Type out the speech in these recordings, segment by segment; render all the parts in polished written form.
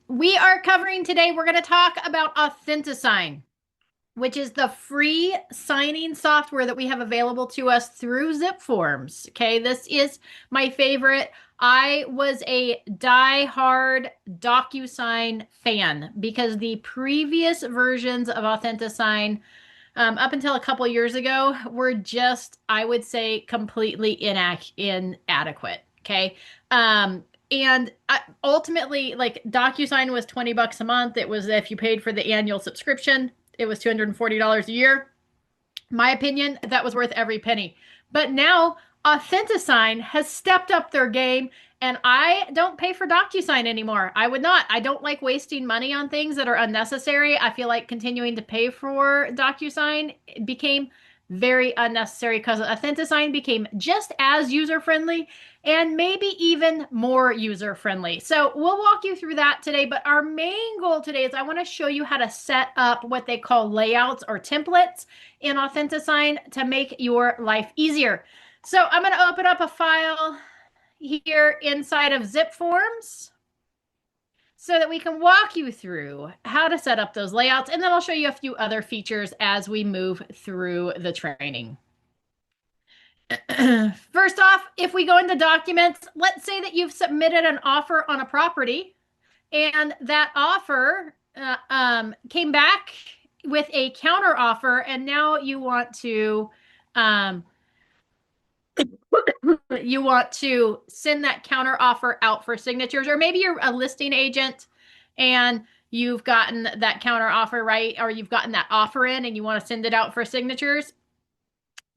We are covering today, we're going to talk about Authentisign, which is the free signing software that we have available to us through Zip Forms. Okay, this is my favorite. I was a die-hard DocuSign fan because the previous versions of Authentisign, up until a couple years ago, were just, I would say, completely inadequate. Okay. And ultimately, like DocuSign was $20 a month. It was if you paid for the annual subscription, it was $240 a year. My opinion, that was worth every penny. But now Authentisign has stepped up their game and I don't pay for DocuSign anymore. I would not. I don't like wasting money on things that are unnecessary. I feel like continuing to pay for DocuSign became very unnecessary because Authentisign became just as user-friendly and maybe even more user-friendly. So we'll walk you through that today, but our main goal today is I want to show you how to set up what they call layouts or templates in Authentisign to make your life easier. So I'm going to open up a file here inside of Zip Forms so that we can walk you through how to set up those layouts, and then I'll show you a few other features as we move through the training. First off, if we go into documents, let's say that you've submitted an offer on a property and that offer came back with a counter offer, and now you want to send that counter offer out for signatures, or maybe you're a listing agent and you've gotten that counter offer, right? Or you've gotten that offer in and you want to send it out for signatures.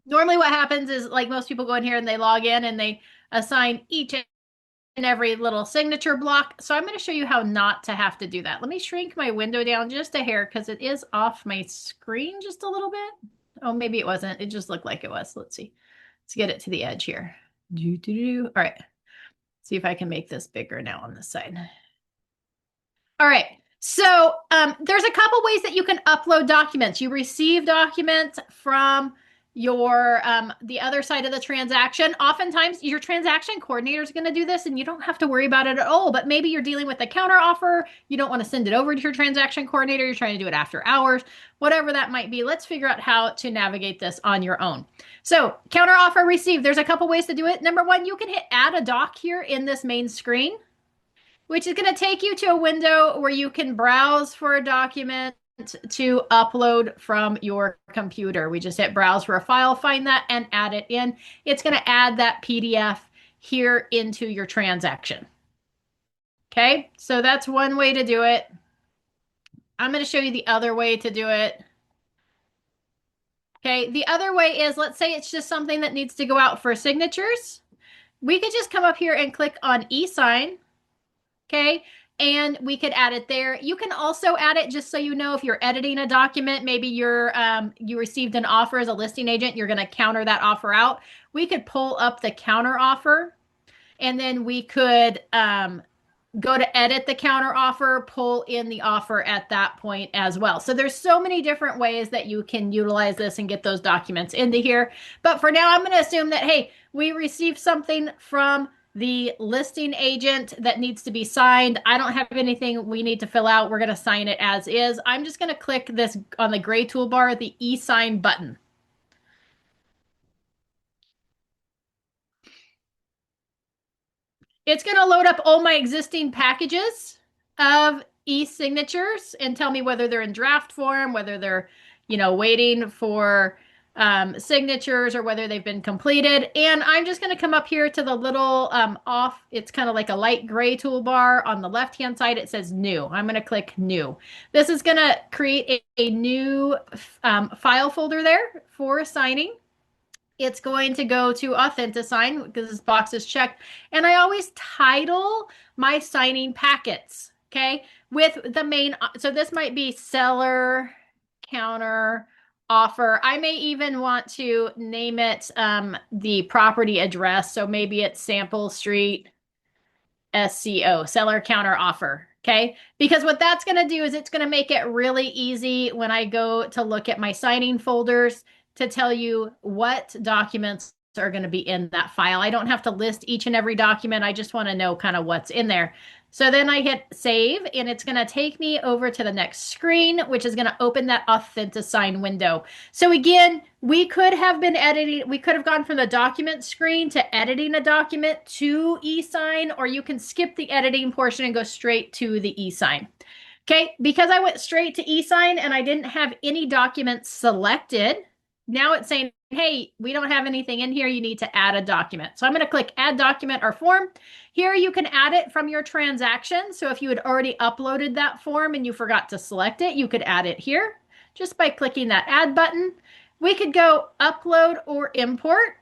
Normally what happens is, like, most people go in here and they log in and they assign each and every little signature block. So I'm going to show you how not to have to do that. Let me shrink my window down just a hair because it is off my screen just a little bit. Oh, maybe it wasn't. It just looked like it was. Let's see. Let's get it to the edge here. All right. See if I can make this bigger now on this side. All right. So there's a couple ways that you can upload documents. You receive documents from your the other side of the transaction. Oftentimes your transaction coordinator is going to do this and you don't have to worry about it at all, but maybe you're dealing with a counter offer. You don't want to send it over to your transaction coordinator. You're trying to do it after hours, whatever that might be. Let's figure out how to navigate this on your own. So counter offer received, there's a couple ways to do it. Number one, you can hit add a doc here in this main screen, which is going to take you to a window where you can browse for a document to upload from your computer. We just hit browse for a file, find that, and add it in. It's going to add that PDF here into your transaction. Okay, so that's one way to do it. I'm going to show you the other way to do it. Okay, the other way is, let's say it's just something that needs to go out for signatures. We could just come up here and click on e-sign. Okay, and we could add it there. You can also add it, just so you know, if you're editing a document, maybe you received an offer as a listing agent, you're going to counter that offer out. We could pull up the counter offer, and then we could go to edit the counter offer, pull in the offer at that point as well. So there's so many different ways that you can utilize this and get those documents into here. But for now, I'm going to assume that, hey, we received something from the listing agent that needs to be signed. I don't have anything we need to fill out. We're going to sign it as is. I'm just going to click this on the gray toolbar, the e-sign button. It's going to load up all my existing packages of e-signatures and tell me whether they're in draft form, whether they're, waiting for signatures, or whether they've been completed. And I'm just going to come up here to the little off. It's kind of like a light gray toolbar. On the left-hand side, it says new. I'm going to click new. This is going to create a new file folder there for signing. It's going to go to Authentisign because this box is checked. And I always title my signing packets, okay, with the main. So this might be seller, counter, offer. I may even want to name it the property address. So maybe it's Sample Street, SCO, seller, counter, offer. Okay, because what that's going to do is it's going to make it really easy when I go to look at my signing folders to tell you what documents are going to be in that file. I don't have to list each and every document. I just want to know kind of what's in there. So then I hit save, and it's going to take me over to the next screen, which is going to open that Authentisign window. So again, we could have been editing, we could have gone from the document screen to editing a document to e-sign, or you can skip the editing portion and go straight to the e-sign. Okay, because I went straight to e-sign and I didn't have any documents selected, now it's saying, hey, we don't have anything in here. You need to add a document. So I'm going to click add document or form. Here you can add it from your transaction. So if you had already uploaded that form and you forgot to select it, you could add it here just by clicking that add button. We could go upload or import.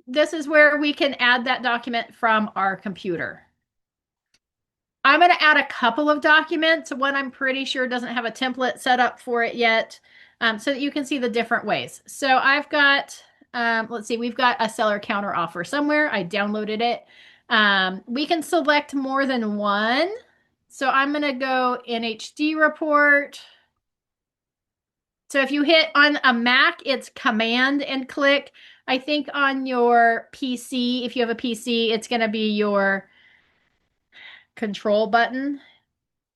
This is where we can add that document from our computer. I'm going to add a couple of documents. One I'm pretty sure doesn't have a template set up for it yet, so that you can see the different ways. So I've got, let's see, we've got a seller counter offer somewhere. I downloaded it. We can select more than one. So I'm going to go NHD report. So if you hit on a Mac, it's command and click. I think on your PC, if you have a PC, it's going to be your control button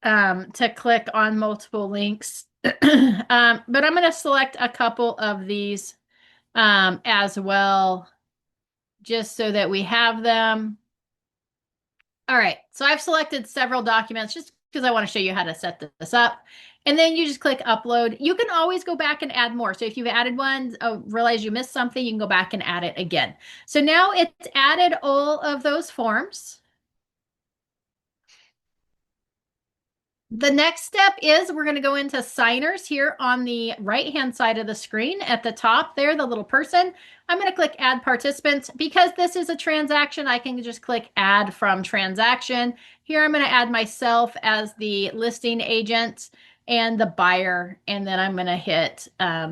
to click on multiple links. But I'm going to select a couple of these as well, just so that we have them. All right, so I've selected several documents just because I want to show you how to set this up. And then you just click upload. You can always go back and add more. So if you've added one, realize you missed something, you can go back and add it again. So now it's added all of those forms. The next step is we're going to go into signers here on the right-hand side of the screen at the top there, the little person. I'm going to click add participants. Because this is a transaction, I can just click add from transaction. Here I'm going to add myself as the listing agent and the buyer, and then I'm going to hit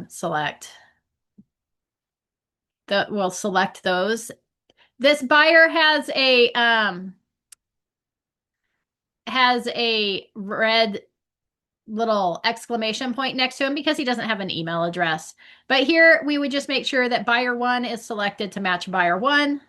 select. We'll select those. This buyer has a red little exclamation point next to him because he doesn't have an email address. But here we would just make sure that buyer one is selected to match buyer one.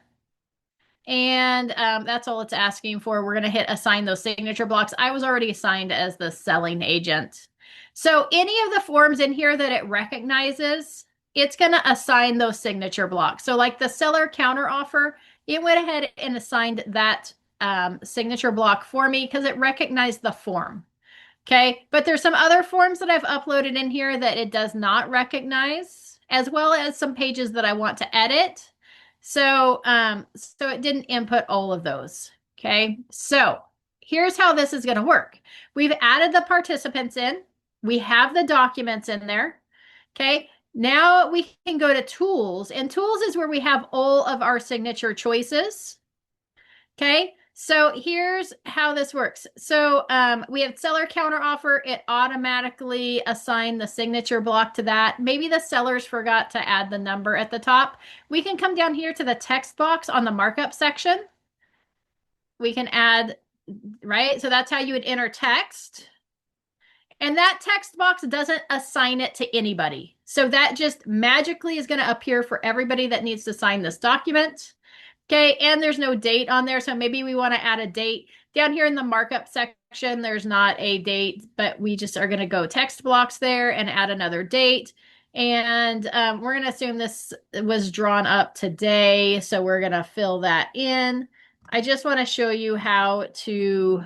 And that's all it's asking for. We're going to hit assign those signature blocks. I was already assigned as the selling agent. So any of the forms in here that it recognizes, it's going to assign those signature blocks. So like the seller counter offer, it went ahead and assigned that signature block for me because it recognized the form. Okay, but there's some other forms that I've uploaded in here that it does not recognize, as well as some pages that I want to edit. So it didn't input all of those. Okay, so here's how this is going to work. We've added the participants in. We have the documents in there. Okay, now we can go to tools, and tools is where we have all of our signature choices. Okay, so here's how this works. So we have seller counter offer. It automatically assigned the signature block to that. Maybe the sellers forgot to add the number at the top. We can come down here to the text box on the markup section. We can add, right? So that's how you would enter text. And that text box doesn't assign it to anybody. So that just magically is going to appear for everybody that needs to sign this document. Okay, and there's no date on there, so maybe we want to add a date. Down here in the markup section, there's not a date, but we just are going to go text blocks there and add another date. And we're going to assume this was drawn up today, so we're going to fill that in. I just want to show you how to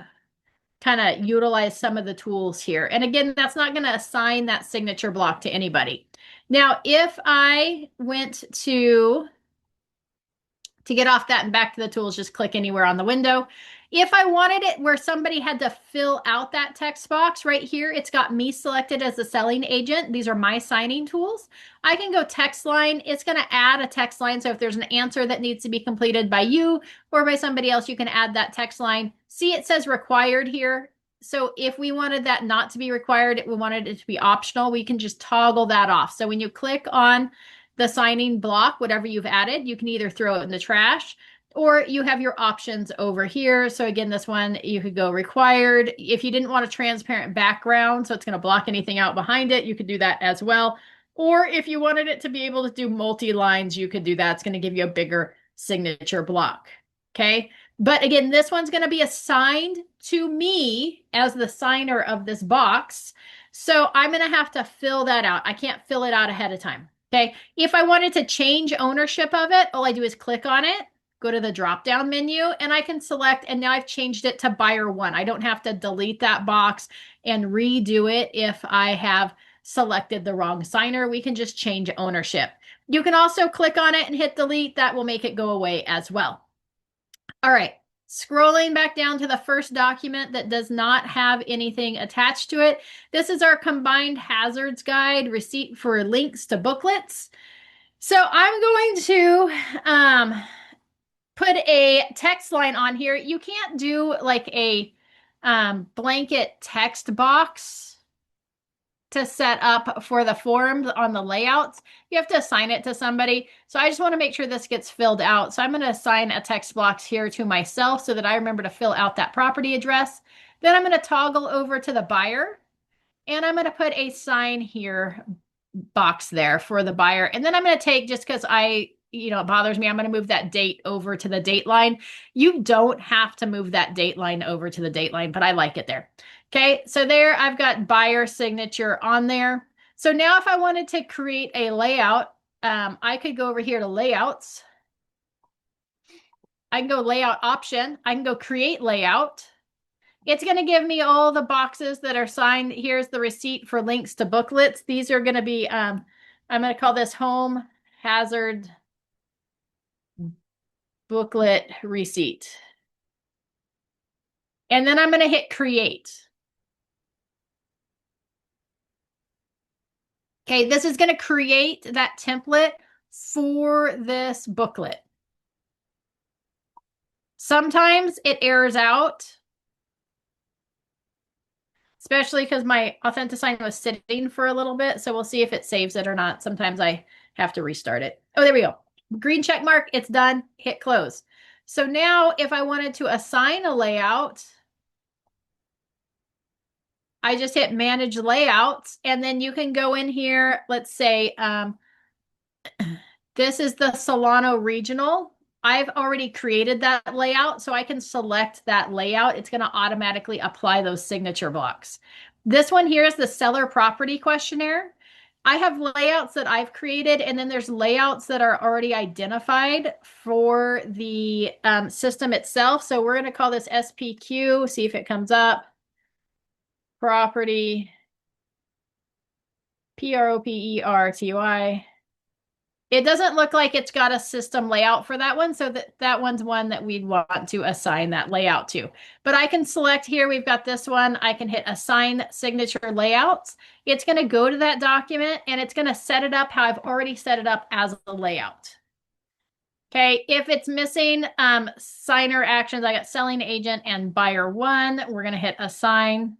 kind of utilize some of the tools here. And again, that's not going to assign that signature block to anybody. Now, if I went to get off that and back to the tools, just click anywhere on the window. If I wanted it where somebody had to fill out that text box right here, it's got me selected as the selling agent. These are my signing tools. I can go text line. It's going to add a text line. So if there's an answer that needs to be completed by you or by somebody else, you can add that text line. See, it says required here. So if we wanted that not to be required, we wanted it to be optional, we can just toggle that off. So when you click on the signing block, whatever you've added, you can either throw it in the trash or you have your options over here. So again, this one, you could go required. If you didn't want a transparent background, so it's going to block anything out behind it, you could do that as well. Or if you wanted it to be able to do multi-lines, you could do that. It's going to give you a bigger signature block. Okay. But again, this one's going to be assigned to me as the signer of this box. So I'm going to have to fill that out. I can't fill it out ahead of time. Okay. If I wanted to change ownership of it, all I do is click on it, go to the drop down menu, and I can select, and now I've changed it to buyer one. I don't have to delete that box and redo it if I have selected the wrong signer. We can just change ownership. You can also click on it and hit delete. That will make it go away as well. All right, scrolling back down to the first document that does not have anything attached to it. This is our combined hazards guide, receipt for links to booklets. So I'm going to put a text line on here. You can't do like a blanket text box to set up for the forms on the layouts. You have to assign it to somebody. So I just want to make sure this gets filled out. So I'm going to assign a text box here to myself so that I remember to fill out that property address. Then I'm going to toggle over to the buyer, and I'm going to put a sign here box there for the buyer. And then I'm going to take, just because it bothers me, I'm going to move that date over to the date line. You don't have to move that date line over to the date line, but I like it there. Okay, so there I've got buyer signature on there. So now if I wanted to create a layout, I could go over here to layouts. I can go layout option. I can go create layout. It's going to give me all the boxes that are signed. Here's the receipt for links to booklets. These are going to be, I'm going to call this home hazard booklet receipt. And then I'm going to hit create. Okay, this is going to create that template for this booklet. Sometimes it errors out, especially because my Authentisign was sitting for a little bit. So we'll see if it saves it or not. Sometimes I have to restart it. Oh, there we go. Green check mark, it's done. Hit close. So now if I wanted to assign a layout, I just hit manage layouts, and then you can go in here. Let's say this is the Solano Regional. I've already created that layout, so I can select that layout. It's going to automatically apply those signature blocks. This one here is the seller property questionnaire. I have layouts that I've created, and then there's layouts that are already identified for the system itself. So we're going to call this SPQ, see if it comes up. Property, PROPERTY. It doesn't look like it's got a system layout for that one, so that one's one that we'd want to assign that layout to. But I can select here, we've got this one. I can hit assign signature layouts. It's going to go to that document, and it's going to set it up how I've already set it up as a layout. Okay, if it's missing signer actions, I got selling agent and buyer one. We're going to hit assign.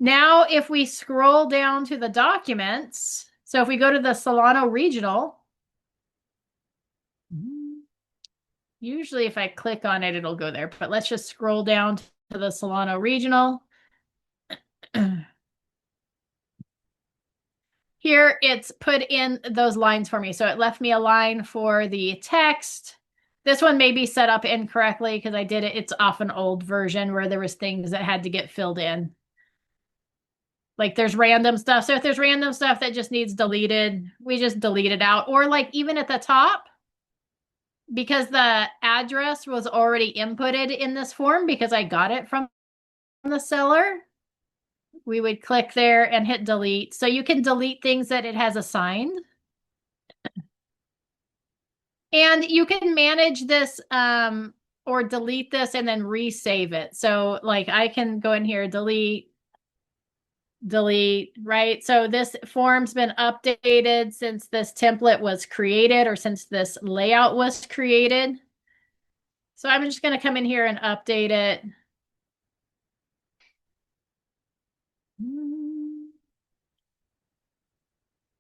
Now, if we scroll down to the documents, so if we go to the Solano Regional, usually if I click on it, it'll go there, but let's just scroll down to the Solano Regional. Here, it's put in those lines for me. So it left me a line for the text. This one may be set up incorrectly because I did it. It's off an old version where there was things that had to get filled in. Like there's random stuff. So if there's random stuff that just needs deleted, we just delete it out. Or like even at the top, because the address was already inputted in this form because I got it from the seller, we would click there and hit delete. So you can delete things that it has assigned. And you can manage this or delete this and then resave it. So like I can go in here, delete, right? So this form's been updated since this template was created or since this layout was created. So I'm just going to come in here and update it.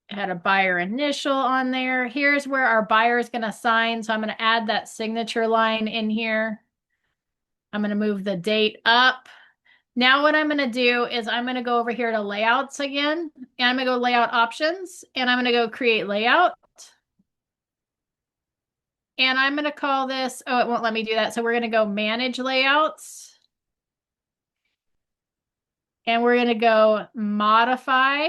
Had a buyer initial on there. Here's where our buyer is going to sign. So I'm going to add that signature line in here. I'm going to move the date up. Now what I'm going to do is I'm going to go over here to layouts again, and I'm going to go layout options, and I'm going to go create layout. And I'm going to call this, oh, it won't let me do that. So we're going to go manage layouts. And we're going to go modify.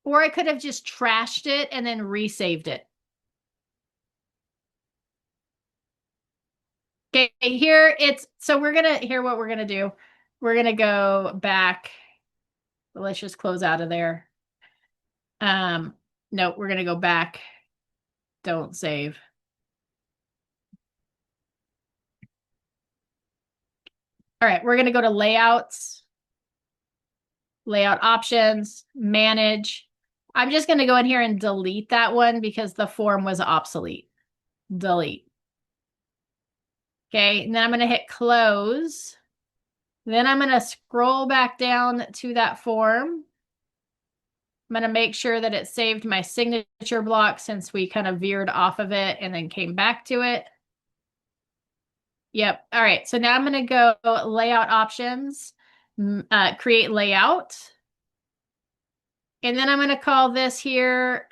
Or I could have just trashed it and then resaved it. Okay, here it's, so we're going to, here what we're going to do. We're going to go back. Let's just close out of there. No, we're going to go back. Don't save. All right, we're going to go to layouts, layout options, manage. I'm just going to go in here and delete that one because the form was obsolete. Delete. Okay, and then I'm going to hit close. Then I'm going to scroll back down to that form. I'm going to make sure that it saved my signature block since we kind of veered off of it and then came back to it. Yep. All right. So now I'm going to go layout options, create layout. And then I'm going to call this here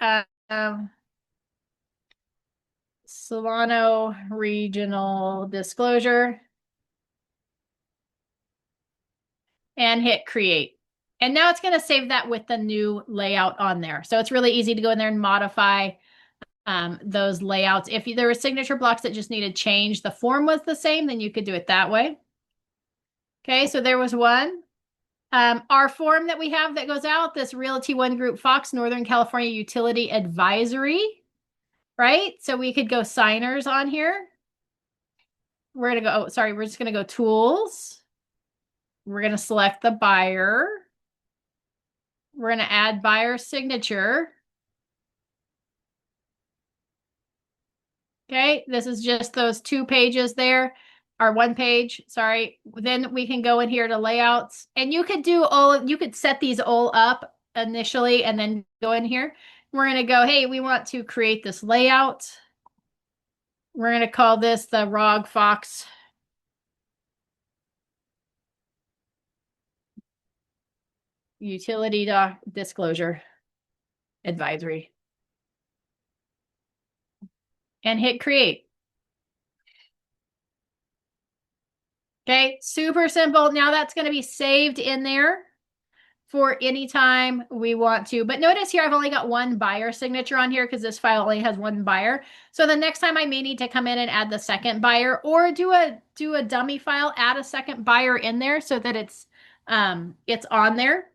Solano Regional Disclosure and hit create. And now it's going to save that with the new layout on there. So it's really easy to go in there and modify those layouts. If there were signature blocks that just needed change, the form was the same, then you could do it that way. Okay, so there was one. Our form that we have that goes out, this Realty One Group Fox Northern California Utility Advisory, right? So we could go signers on here. We're going to go, oh, sorry, we're just going to go tools. We're going to select the buyer. We're going to add buyer signature. Okay, this is just those 2 pages there, or 1 page, sorry. Then we can go in here to layouts, and you could do you could set these all up initially and then go in here. We're going to go, hey, we want to create this layout. We're going to call this the ROG Fox Utility Disclosure Advisory. And hit create. Okay, super simple. Now that's going to be saved in there for any time we want to. But notice here, I've only got 1 buyer signature on here because this file only has 1 buyer. So the next time I may need to come in and add the second buyer or do a dummy file, add a second buyer in there so that it's on there.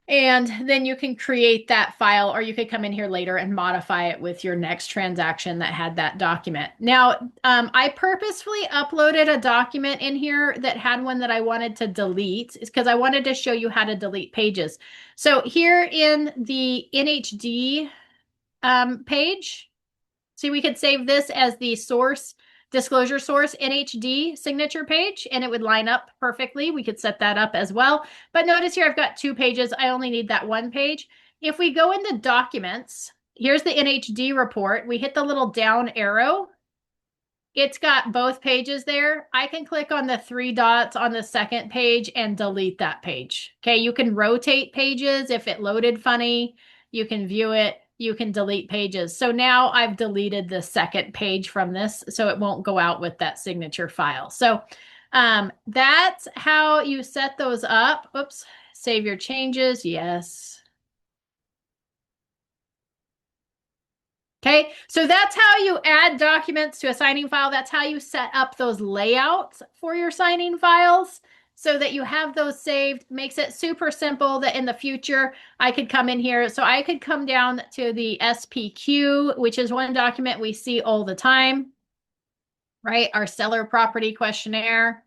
And then you can create that file, or you could come in here later and modify it with your next transaction that had that document. Now, I purposefully uploaded a document in here that had one that I wanted to delete because I wanted to show you how to delete pages. So here in the NHD page, see, we could save this as the source, disclosure source NHD signature page, and it would line up perfectly. We could set that up as well. But notice here, I've got 2 pages. I only need that 1 page. If we go into documents, here's the NHD report. We hit the little down arrow. It's got both pages there. I can click on the 3 dots on the second page and delete that page. Okay, you can rotate pages if it loaded funny. You can view it. You can delete pages. So now I've deleted the second page from this, so it won't go out with that signature file. So that's how you set those up. Oops, save your changes. Yes. Okay, so that's how you add documents to a signing file. That's how you set up those layouts for your signing files so that you have those saved. Makes it super simple that in the future I could come in here. So I could come down to the SPQ, which is one document we see all the time, right? Our seller property questionnaire.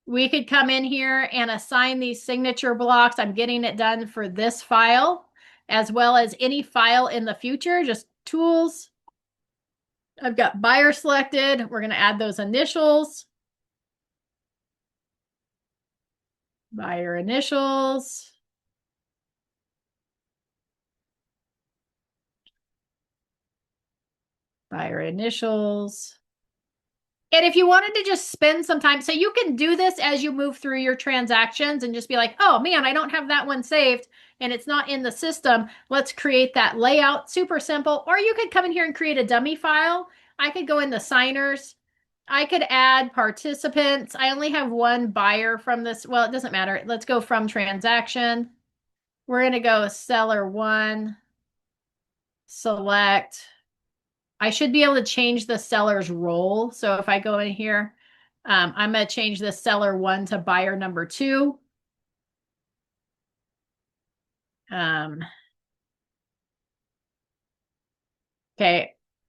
We could come in here and assign these signature blocks. I'm getting it done for this file, as well as any file in the future, just tools. I've got buyer selected. We're going to add those initials. Buyer initials. Buyer initials. And if you wanted to just spend some time, so you can do this as you move through your transactions and just be like, oh man, I don't have that one saved and it's not in the system. Let's create that layout. Super simple. Or you could come in here and create a dummy file. I could go into signers. I could add participants. I only have one buyer from this. Well, it doesn't matter. Let's go from transaction. We're going to go seller one, select. I should be able to change the seller's role. So if I go in here, I'm going to change the seller one to buyer number two. Okay,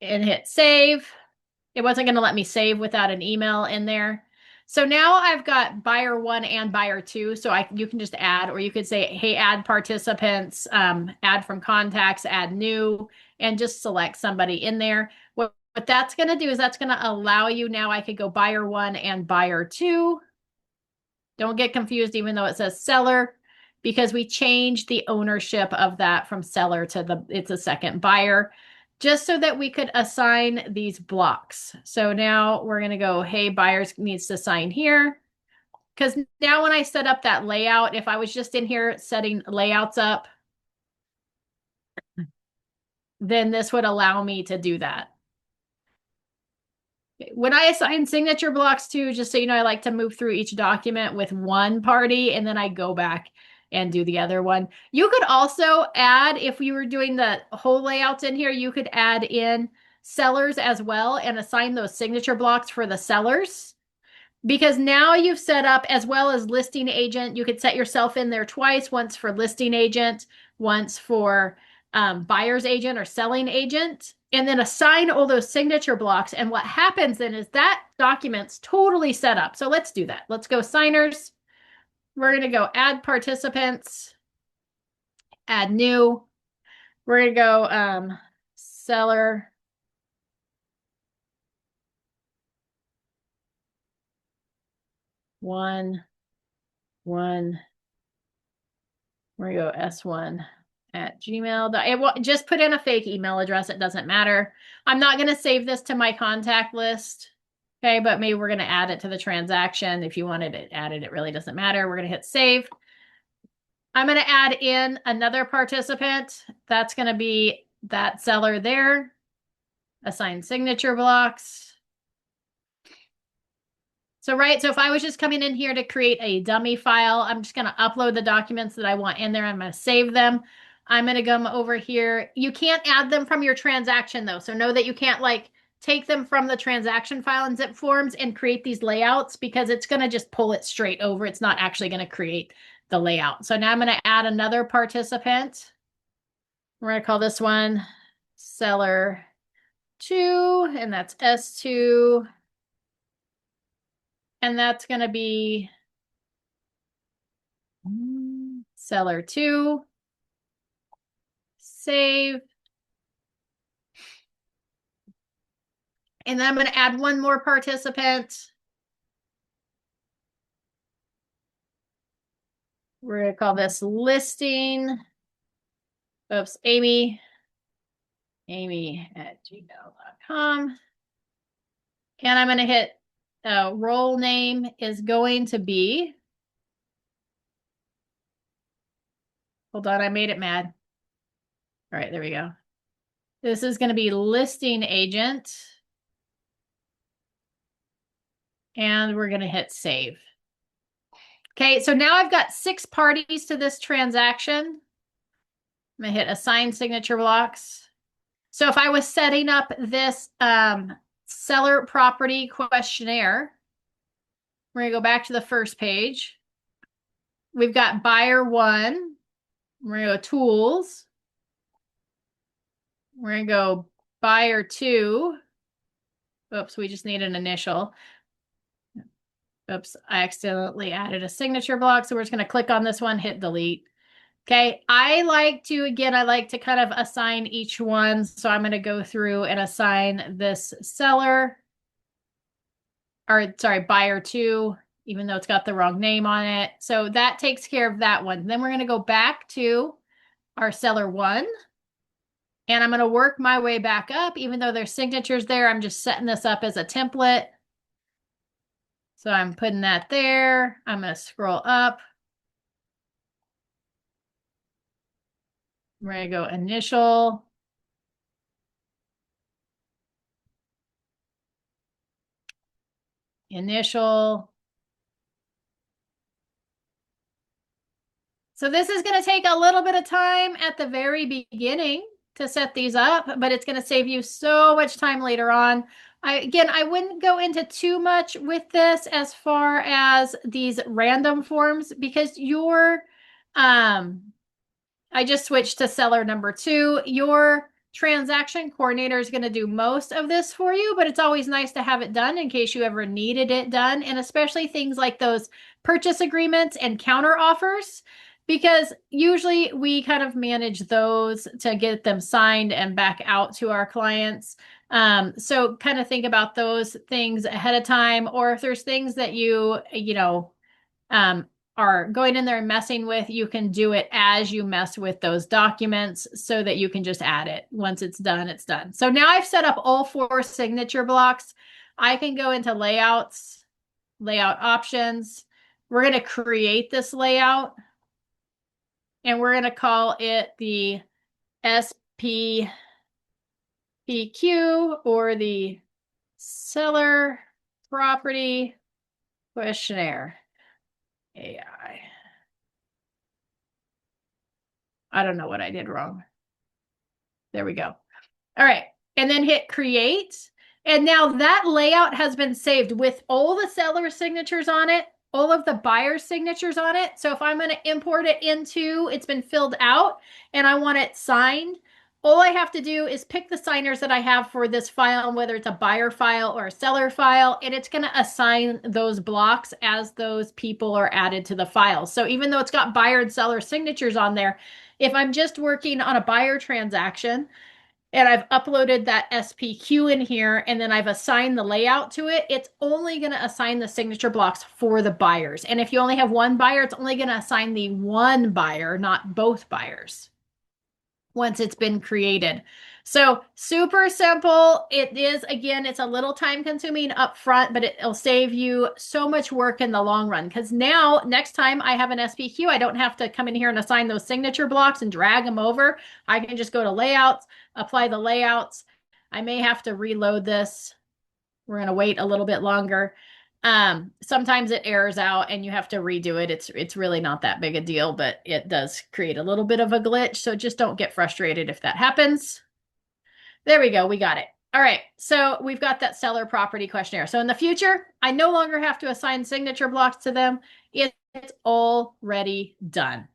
and hit save. It wasn't going to let me save without an email in there. So now I've got buyer one and buyer two. So you can just add, or you could say, hey, add participants, add from contacts, add new, and just select somebody in there. What that's going to do is that's going to allow you now. I could go buyer one and buyer two. Don't get confused, even though it says seller, because we changed the ownership of that from seller to it's a second buyer, just so that we could assign these blocks. So now we're going to go, hey, buyers needs to sign here. Because now when I set up that layout, if I was just in here setting layouts up, then this would allow me to do that. When I assign signature blocks too, just so you know, I like to move through each document with one party and then I go back and do the other one. You could also add, if you were doing the whole layouts in here, you could add in sellers as well and assign those signature blocks for the sellers. Because now you've set up, as well as listing agent, you could set yourself in there twice, once for listing agent, once for buyer's agent or selling agent, and then assign all those signature blocks. And what happens then is that document's totally set up. So let's do that. Let's go signers. We're going to go add participants, add new. We're going to go seller one. We're going to go S1 at Gmail. Just put in a fake email address. It doesn't matter. I'm not going to save this to my contact list. Okay, but maybe we're going to add it to the transaction. If you wanted it added, it really doesn't matter. We're going to hit save. I'm going to add in another participant. That's going to be that seller there. Assign signature blocks. So if I was just coming in here to create a dummy file, I'm just going to upload the documents that I want in there. I'm going to save them. I'm going to come over here. You can't add them from your transaction though. So know that you can't take them from the transaction file in zip forms and create these layouts, because it's going to just pull it straight over. It's not actually going to create the layout. So now I'm going to add another participant. We're going to call this one seller 2, and that's S2. And that's going to be seller 2. Save. And then I'm going to add one more participant. We're going to call this listing. Oops, Amy at gmail.com. And I'm going to hit role name is going to be, hold on, I made it mad. All right, there we go. This is going to be listing agent. And we're going to hit save. Okay, so now I've got 6 parties to this transaction. I'm going to hit assign signature blocks. So if I was setting up this seller property questionnaire, we're going to go back to the first page. We've got buyer 1. We're going to go tools. We're going to go buyer 2. Oops, we just need an initial. Oops, I accidentally added a signature block. So we're just going to click on this one, hit delete. Okay, I like to kind of assign each one. So I'm going to go through and assign this seller, or sorry, buyer 2, even though it's got the wrong name on it. So that takes care of that one. Then we're going to go back to our seller 1. And I'm going to work my way back up. Even though there's signatures there, I'm just setting this up as a template. So I'm putting that there. I'm going to scroll up. We're going to go initial. Initial. So this is going to take a little bit of time at the very beginning to set these up, but it's going to save you so much time later on. I wouldn't go into too much with this as far as these random forms because I just switched to seller number 2. Your transaction coordinator is going to do most of this for you, but it's always nice to have it done in case you ever needed it done. And especially things like those purchase agreements and counter offers, because usually we kind of manage those to get them signed and back out to our clients. So kind of think about those things ahead of time, or if there's things that um, are going in there and messing with, you can do it as you mess with those documents so that you can just add it. Once it's done, it's done. So now I've set up all 4 signature blocks. I can go into layouts, layout options. We're going to create this layout and we're going to call it the SPPQ or the Seller Property Questionnaire. AI. I don't know what I did wrong. There we go. All right. And then hit create. And now that layout has been saved with all the seller signatures on it, all of the buyer signatures on it. So if I'm going to import it into, it's been filled out and I want it signed, all I have to do is pick the signers that I have for this file, whether it's a buyer file or a seller file, and it's going to assign those blocks as those people are added to the file. So even though it's got buyer and seller signatures on there, if I'm just working on a buyer transaction, and I've uploaded that SPQ in here, and then I've assigned the layout to it, it's only going to assign the signature blocks for the buyers. And if you only have one buyer, it's only going to assign the one buyer, not both buyers, once it's been created. So super simple. It is, again, it's a little time consuming up front, but it'll save you so much work in the long run. Because now, next time I have an SPQ, I don't have to come in here and assign those signature blocks and drag them over. I can just go to layouts, apply the layouts. I may have to reload this. We're going to wait a little bit longer. Sometimes it errors out and you have to redo it. It's really not that big a deal, but it does create a little bit of a glitch. So just don't get frustrated if that happens. There we go. We got it. All right. So we've got that seller property questionnaire. So in the future, I no longer have to assign signature blocks to them. It's already done.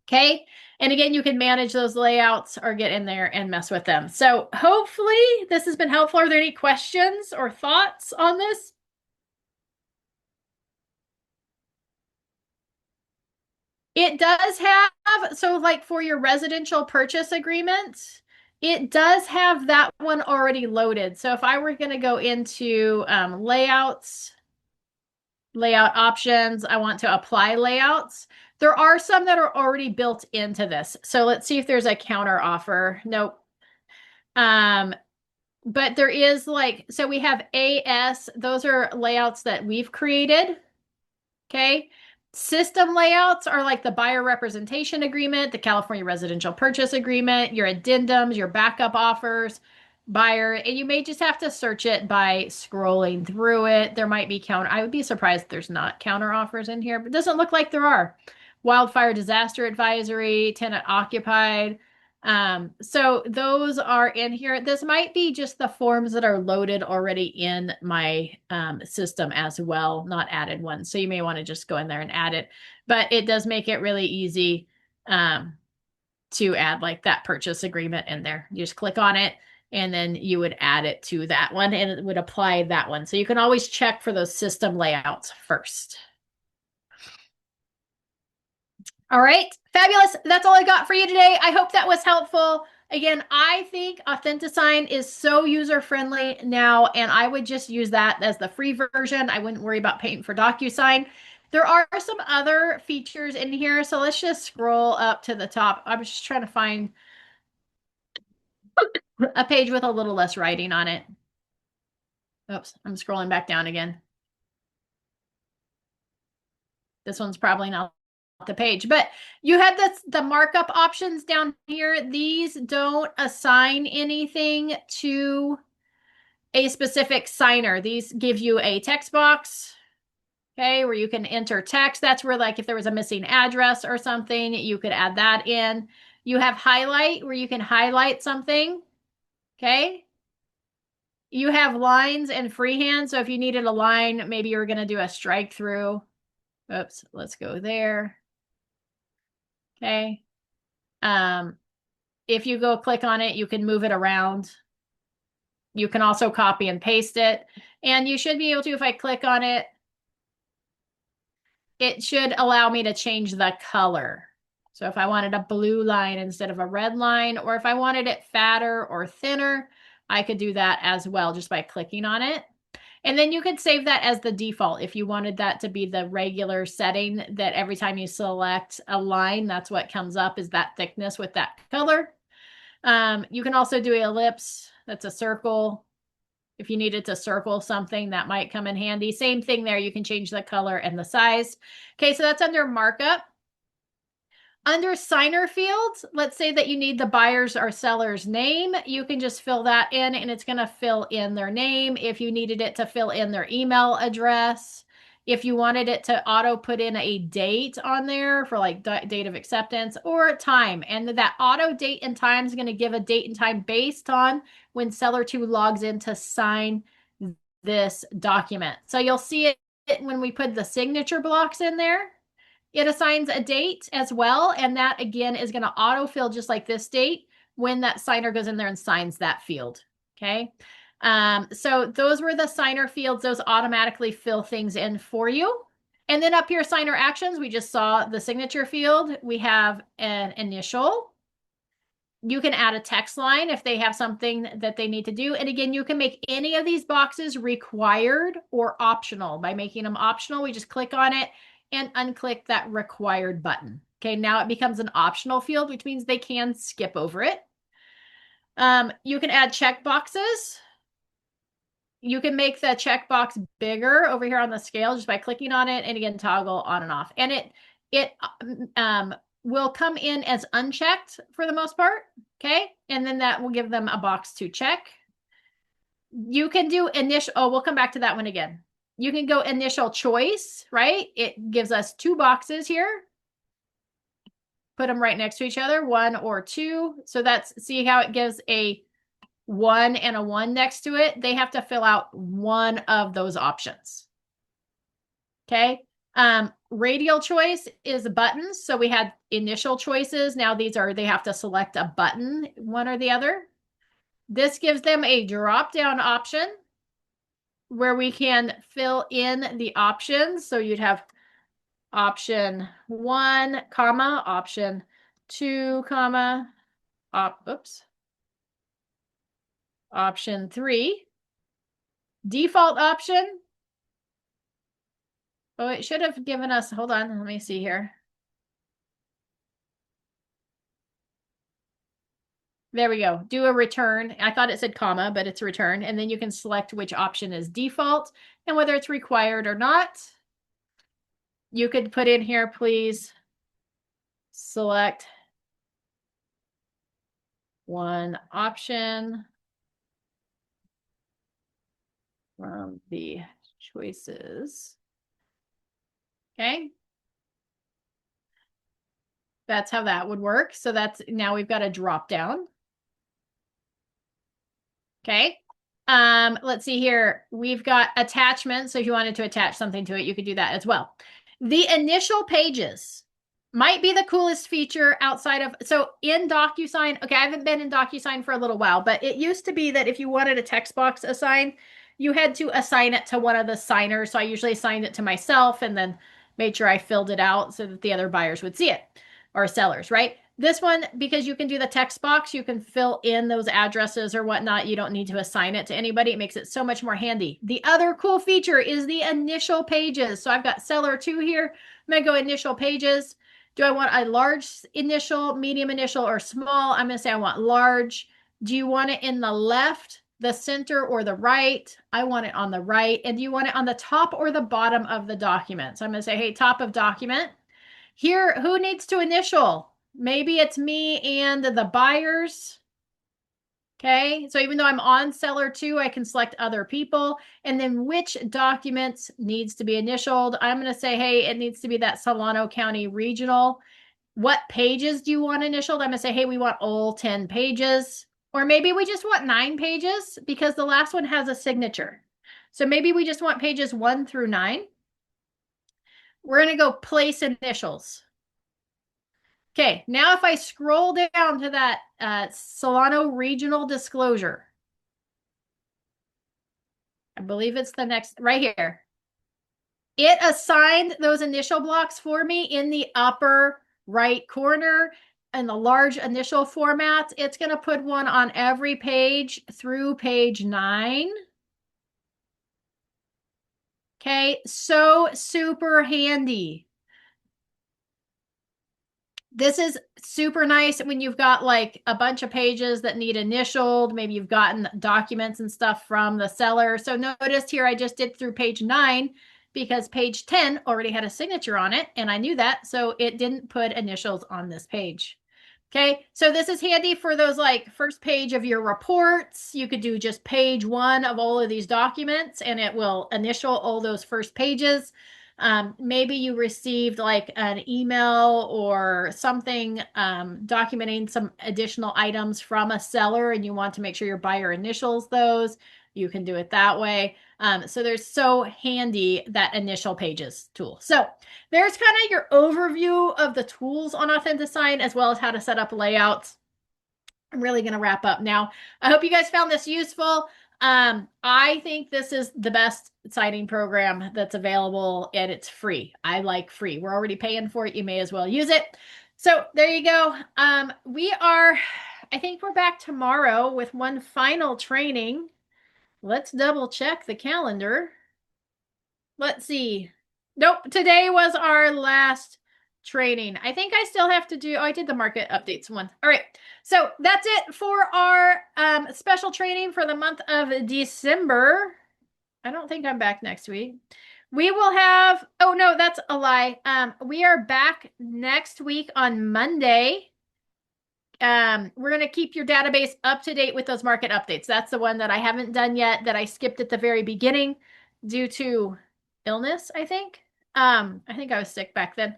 Okay. And again, you can manage those layouts or get in there and mess with them. So hopefully this has been helpful. Are there any questions or thoughts on this? It does have, so like for your residential purchase agreement, it does have that one already loaded. So if I were going to go into layouts, layout options, I want to apply layouts. There are some that are already built into this. So let's see if there's a counter offer. Nope. But there is like, so we have AS, those are layouts that we've created. Okay. System layouts are like the buyer representation agreement, the California residential purchase agreement, your addendums, your backup offers, buyer, and you may just have to search it by scrolling through it. There might be counter. I would be surprised if there's not counter offers in here, but it doesn't look like there are. Wildfire disaster advisory, tenant occupied. So those are in here. This might be just the forms that are loaded already in my system as well, not added ones. So you may want to just go in there and add it, but it does make it really easy to add like that purchase agreement in there. You just click on it and then you would add it to that one and it would apply that one. So you can always check for those system layouts first. All right, fabulous. That's all I got for you today. I hope that was helpful. Again, I think Authentisign is so user-friendly now, and I would just use that as the free version. I wouldn't worry about paying for DocuSign. There are some other features in here, so let's just scroll up to the top. I was just trying to find a page with a little less writing on it. Oops, I'm scrolling back down again. This one's probably not the page, but you had the markup options down here. These don't assign anything to a specific signer. These give you a text box, okay, where you can enter text. That's where, like, if there was a missing address or something, you could add that in. You have highlight, where you can highlight something, okay? You have lines and freehand. So if you needed a line, maybe you were going to do a strike through. Oops, let's go there. Okay. If you go click on it, you can move it around. You can also copy and paste it. And you should be able to, if I click on it, it should allow me to change the color. So if I wanted a blue line instead of a red line, or if I wanted it fatter or thinner, I could do that as well just by clicking on it. And then you could save that as the default if you wanted that to be the regular setting, that every time you select a line, that's what comes up, is that thickness with that color. You can also do an ellipse. That's a circle. If you needed to circle something, that might come in handy. Same thing there. You can change the color and the size. Okay, so that's under markup. Under signer fields, let's say that you need the buyer's or seller's name. You can just fill that in, and it's going to fill in their name. If you needed it to fill in their email address, if you wanted it to auto put in a date on there for like date of acceptance or time, and that auto date and time is going to give a date and time based on when seller 2 logs in to sign this document. So you'll see it when we put the signature blocks in there. It assigns a date as well, and that again is going to autofill just like this date when that signer goes in there and signs that field. Okay. So those were the signer fields. Those automatically fill things in for you. And then up here, signer actions, we just saw the signature field. We have an initial. You can add a text line if they have something that they need to do. And again, you can make any of these boxes required or optional. By making them optional, we just click on it and unclick that required button. Okay, now it becomes an optional field, which means they can skip over it. You can add check boxes. You can make the checkbox bigger over here on the scale just by clicking on it, and again, toggle on and off. And it will come in as unchecked for the most part, okay? And then that will give them a box to check. You can do initial, oh, we'll come back to that one again. You can go initial choice, right? It gives us 2 boxes here. Put them right next to each other, 1 or 2. So that's, see how it gives a 1 and a 1 next to it? They have to fill out one of those options. Okay. Radial choice is buttons. So we had initial choices. Now these are, they have to select a button, one or the other. This gives them a drop-down option where we can fill in the options. So you'd have option 1, comma, option 2, comma, option 3. Default option. Oh, it should have given us, hold on, let me see here. There we go. Do a return. I thought it said comma, but it's return. And then you can select which option is default and whether it's required or not. You could put in here, please select one option from the choices. Okay. That's how that would work. So that's, now we've got a drop down. Okay. Let's see here. We've got attachments. So if you wanted to attach something to it, you could do that as well. The initial pages might be the coolest feature outside of, so in DocuSign, okay, I haven't been in DocuSign for a little while, but it used to be that if you wanted a text box assigned, you had to assign it to one of the signers. So I usually assigned it to myself and then made sure I filled it out so that the other buyers would see it, or sellers, right? This one, because you can do the text box, you can fill in those addresses or whatnot. You don't need to assign it to anybody. It makes it so much more handy. The other cool feature is the initial pages. So I've got seller 2 here. I'm going to go initial pages. Do I want a large initial, medium initial, or small? I'm going to say I want large. Do you want it in the left the center or the right? I want it on the right. And do you want it on the top or the bottom of the document? So I'm going to say, hey, top of document. Here, who needs to initial? Maybe it's me and the buyers. Okay, so even though I'm on seller 2, I can select other people. And then which documents needs to be initialed? I'm going to say, hey, it needs to be that Solano County Regional. What pages do you want initialed? I'm going to say, hey, we want all 10 pages. Or maybe we just want 9 pages because the last one has a signature. So maybe we just want pages 1 through 9. We're going to go place initials. Okay, now if I scroll down to that Solano Regional Disclosure, I believe it's the next, right here. It assigned those initial blocks for me in the upper right corner in the large initial format. It's going to put one on every page through page 9. Okay, so super handy. This is super nice when you've got like a bunch of pages that need initialed. Maybe you've gotten documents and stuff from the seller. So notice here I just did through page 9 because page 10 already had a signature on it, and I knew that, so it didn't put initials on this page. Okay, so this is handy for those like first page of your reports. You could do just page 1 of all of these documents and it will initial all those first pages. Maybe you received like an email or something documenting some additional items from a seller and you want to make sure your buyer initials those. You can do it that way. So there's so handy that initial pages tool. So there's kind of your overview of the tools on Authentisign as well as how to set up layouts. I'm really going to wrap up now. I hope you guys found this useful. I think this is the best signing program that's available and it's free. I like free. We're already paying for it. You may as well use it. So there you go. I think we're back tomorrow with one final training. Let's double check the calendar. Let's see. Nope, today was our last training. I think I still have to do, I did the market updates one. All right, so that's it for our special training for the month of December. I don't think I'm back next week. We will have, oh no, that's a lie. We are back next week on Monday. We're going to keep your database up to date with those market updates. That's the one that I haven't done yet that I skipped at the very beginning due to illness, I think. I think I was sick back then.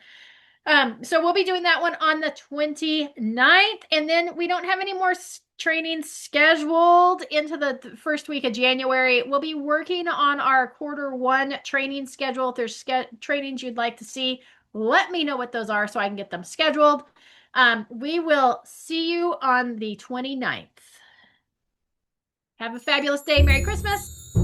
So we'll be doing that one on the 29th. And then we don't have any more trainings scheduled into the first week of January. We'll be working on our Q1 training schedule. If there's trainings you'd like to see, let me know what those are so I can get them scheduled. We will see you on the 29th. Have a fabulous day. Merry Christmas.